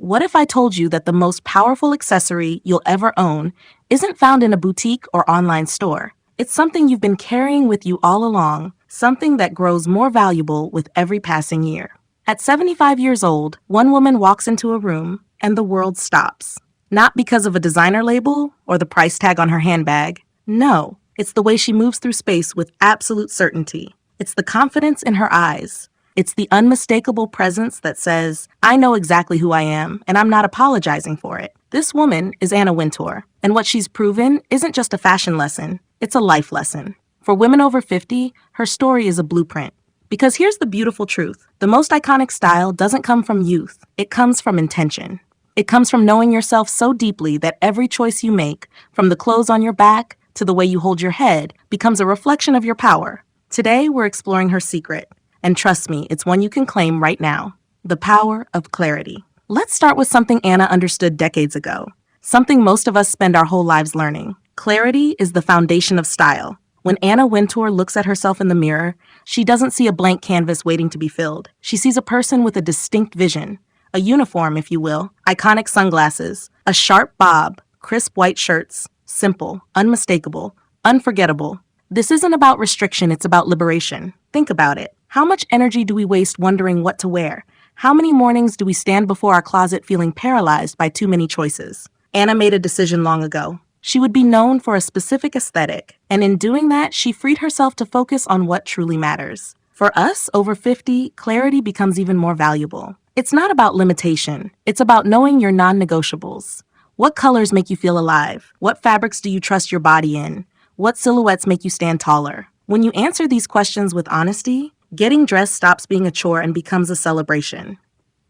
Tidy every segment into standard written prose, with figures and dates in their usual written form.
What if I told you that the most powerful accessory you'll ever own isn't found in a boutique or online store? It's something you've been carrying with you all along, something that grows more valuable with every passing year. At 75 years old, one woman walks into a room and the world stops. Not because of a designer label or the price tag on her handbag. No, it's the way she moves through space with absolute certainty. It's the confidence in her eyes. It's the unmistakable presence that says, I know exactly who I am, and I'm not apologizing for it. This woman is Anna Wintour, and what she's proven isn't just a fashion lesson, it's a life lesson. For women over 50, her story is a blueprint. Because here's the beautiful truth. The most iconic style doesn't come from youth. It comes from intention. It comes from knowing yourself so deeply that every choice you make, from the clothes on your back to the way you hold your head, becomes a reflection of your power. Today, we're exploring her secret. And trust me, it's one you can claim right now. The power of clarity. Let's start with something Anna understood decades ago. Something most of us spend our whole lives learning. Clarity is the foundation of style. When Anna Wintour looks at herself in the mirror, she doesn't see a blank canvas waiting to be filled. She sees a person with a distinct vision. A uniform, if you will. Iconic sunglasses. A sharp bob. Crisp white shirts. Simple. Unmistakable. Unforgettable. This isn't about restriction, it's about liberation. Think about it. How much energy do we waste wondering what to wear? How many mornings do we stand before our closet feeling paralyzed by too many choices? Anna made a decision long ago. She would be known for a specific aesthetic, and in doing that, she freed herself to focus on what truly matters. For us, over 50, clarity becomes even more valuable. It's not about limitation. It's about knowing your non-negotiables. What colors make you feel alive? What fabrics do you trust your body in? What silhouettes make you stand taller? When you answer these questions with honesty, getting dressed stops being a chore and becomes a celebration.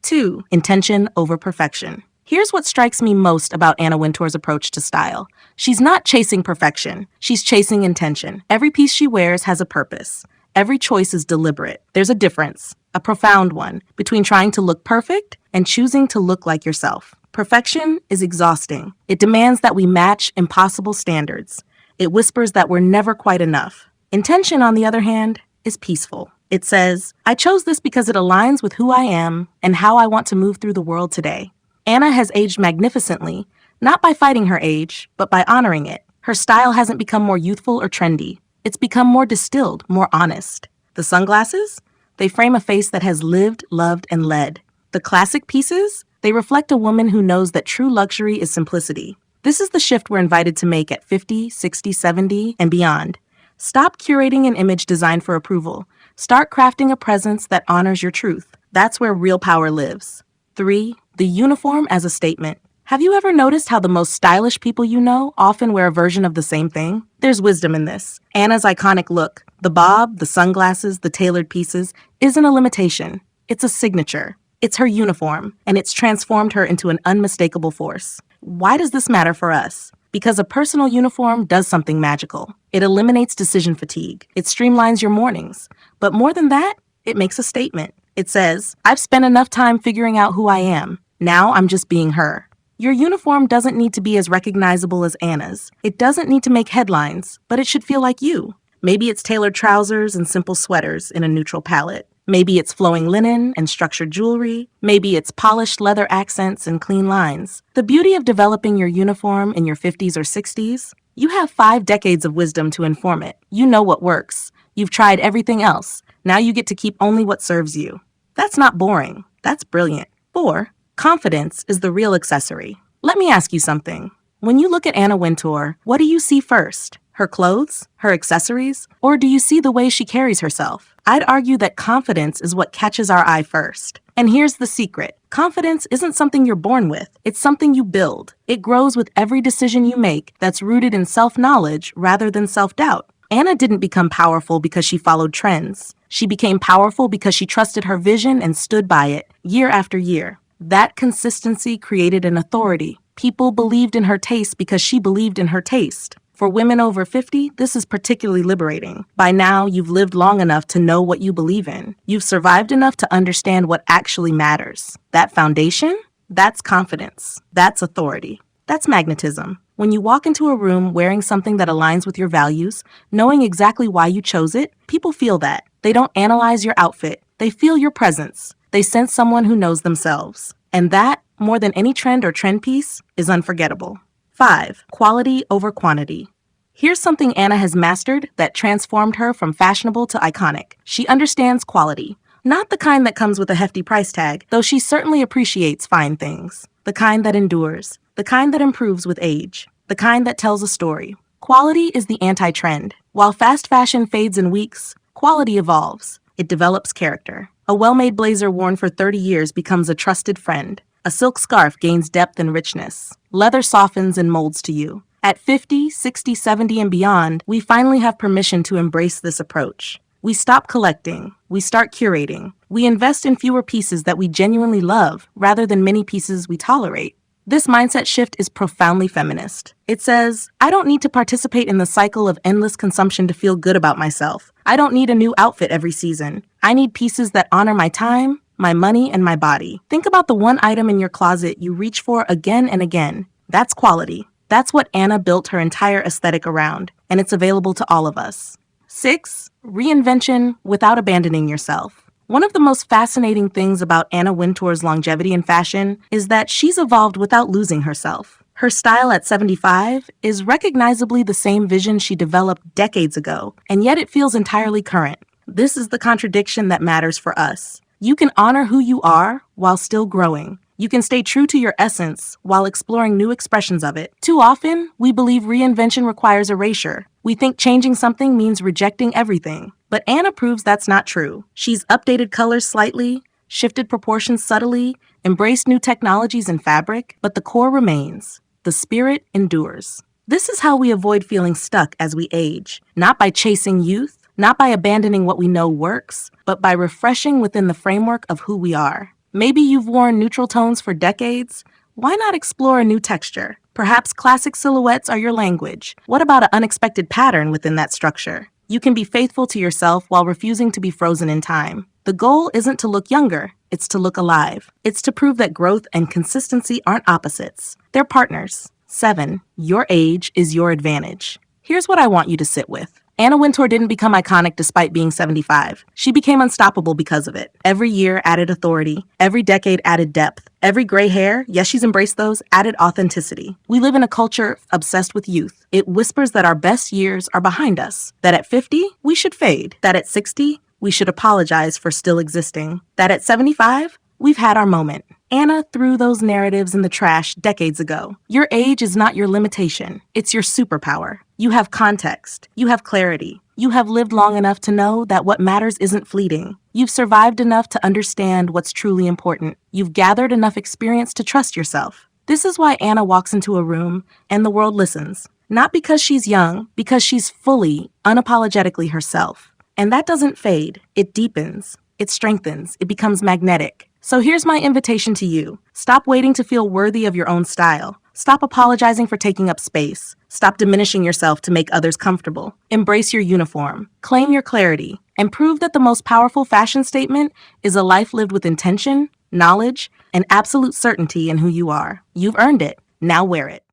2. Intention over perfection. Here's what strikes me most about Anna Wintour's approach to style. She's not chasing perfection. She's chasing intention. Every piece she wears has a purpose. Every choice is deliberate. There's a difference, a profound one, between trying to look perfect and choosing to look like yourself. Perfection is exhausting. It demands that we match impossible standards. It whispers that we're never quite enough. Intention, on the other hand, is peaceful. It says, I chose this because it aligns with who I am and how I want to move through the world today. Anna has aged magnificently, not by fighting her age, but by honoring it. Her style hasn't become more youthful or trendy. It's become more distilled, more honest. The sunglasses? They frame a face that has lived, loved, and led. The classic pieces? They reflect a woman who knows that true luxury is simplicity. This is the shift we're invited to make at 50, 60, 70, and beyond. Stop curating an image designed for approval. Start crafting a presence that honors your truth. That's where real power lives. 3. The uniform as a statement. Have you ever noticed how the most stylish people you know often wear a version of the same thing? There's wisdom in this. Anna's iconic look, the bob, the sunglasses, the tailored pieces, isn't a limitation. It's a signature. It's her uniform, and it's transformed her into an unmistakable force. Why does this matter for us? Because a personal uniform does something magical. It eliminates decision fatigue. It streamlines your mornings. But more than that, it makes a statement. It says, I've spent enough time figuring out who I am. Now I'm just being her. Your uniform doesn't need to be as recognizable as Anna's. It doesn't need to make headlines, but it should feel like you. Maybe it's tailored trousers and simple sweaters in a neutral palette. Maybe it's flowing linen and structured jewelry. Maybe it's polished leather accents and clean lines. The beauty of developing your uniform in your 50s or 60s, you have 5 decades of wisdom to inform it. You know what works. You've tried everything else. Now you get to keep only what serves you. That's not boring. That's brilliant. 4. Confidence is the real accessory. Let me ask you something. When you look at Anna Wintour, what do you see first? Her clothes? Her accessories? Or do you see the way she carries herself? I'd argue that confidence is what catches our eye first. And here's the secret. Confidence isn't something you're born with. It's something you build. It grows with every decision you make that's rooted in self-knowledge rather than self-doubt. Anna didn't become powerful because she followed trends. She became powerful because she trusted her vision and stood by it, year after year. That consistency created an authority. People believed in her taste because she believed in her taste. For women over 50, this is particularly liberating. By now, you've lived long enough to know what you believe in. You've survived enough to understand what actually matters. That foundation? That's confidence. That's authority. That's magnetism. When you walk into a room wearing something that aligns with your values, knowing exactly why you chose it, people feel that. They don't analyze your outfit. They feel your presence. They sense someone who knows themselves. And that more than any trend or trend piece, is unforgettable. 5. Quality over quantity. Here's something Anna has mastered that transformed her from fashionable to iconic. She understands quality. Not the kind that comes with a hefty price tag, though she certainly appreciates fine things. The kind that endures. The kind that improves with age. The kind that tells a story. Quality is the anti-trend. While fast fashion fades in weeks, quality evolves. It develops character. A well-made blazer worn for 30 years becomes a trusted friend. A silk scarf gains depth and richness. Leather softens and molds to you. At 50, 60, 70, and beyond, we finally have permission to embrace this approach. We stop collecting. We start curating. We invest in fewer pieces that we genuinely love rather than many pieces we tolerate. This mindset shift is profoundly feminist. It says, I don't need to participate in the cycle of endless consumption to feel good about myself. I don't need a new outfit every season. I need pieces that honor my time, my money, and my body. Think about the one item in your closet you reach for again and again. That's quality. That's what Anna built her entire aesthetic around, and it's available to all of us. 6. Reinvention without abandoning yourself. One of the most fascinating things about Anna Wintour's longevity in fashion is that she's evolved without losing herself. Her style at 75 is recognizably the same vision she developed decades ago, and yet it feels entirely current. This is the contradiction that matters for us. You can honor who you are while still growing. You can stay true to your essence while exploring new expressions of it. Too often, we believe reinvention requires erasure. We think changing something means rejecting everything. But Anna proves that's not true. She's updated colors slightly, shifted proportions subtly, embraced new technologies and fabric, but the core remains. The spirit endures. This is how we avoid feeling stuck as we age, not by chasing youth, not by abandoning what we know works, but by refreshing within the framework of who we are. Maybe you've worn neutral tones for decades. Why not explore a new texture? Perhaps classic silhouettes are your language. What about an unexpected pattern within that structure? You can be faithful to yourself while refusing to be frozen in time. The goal isn't to look younger, it's to look alive. It's to prove that growth and consistency aren't opposites. They're partners. 7. Your age is your advantage. Here's what I want you to sit with. Anna Wintour didn't become iconic despite being 75. She became unstoppable because of it. Every year added authority. Every decade added depth. Every gray hair, yes, she's embraced those, added authenticity. We live in a culture obsessed with youth. It whispers that our best years are behind us. That at 50, we should fade. That at 60, we should apologize for still existing. That at 75, we've had our moment. Anna threw those narratives in the trash decades ago. Your age is not your limitation. It's your superpower. You have context. You have clarity. You have lived long enough to know that what matters isn't fleeting. You've survived enough to understand what's truly important. You've gathered enough experience to trust yourself. This is why Anna walks into a room and the world listens. Not because she's young, because she's fully, unapologetically herself. And that doesn't fade. It deepens. It strengthens. It becomes magnetic. So here's my invitation to you. Stop waiting to feel worthy of your own style. Stop apologizing for taking up space. Stop diminishing yourself to make others comfortable. Embrace your uniform. Claim your clarity. And prove that the most powerful fashion statement is a life lived with intention, knowledge, and absolute certainty in who you are. You've earned it. Now wear it.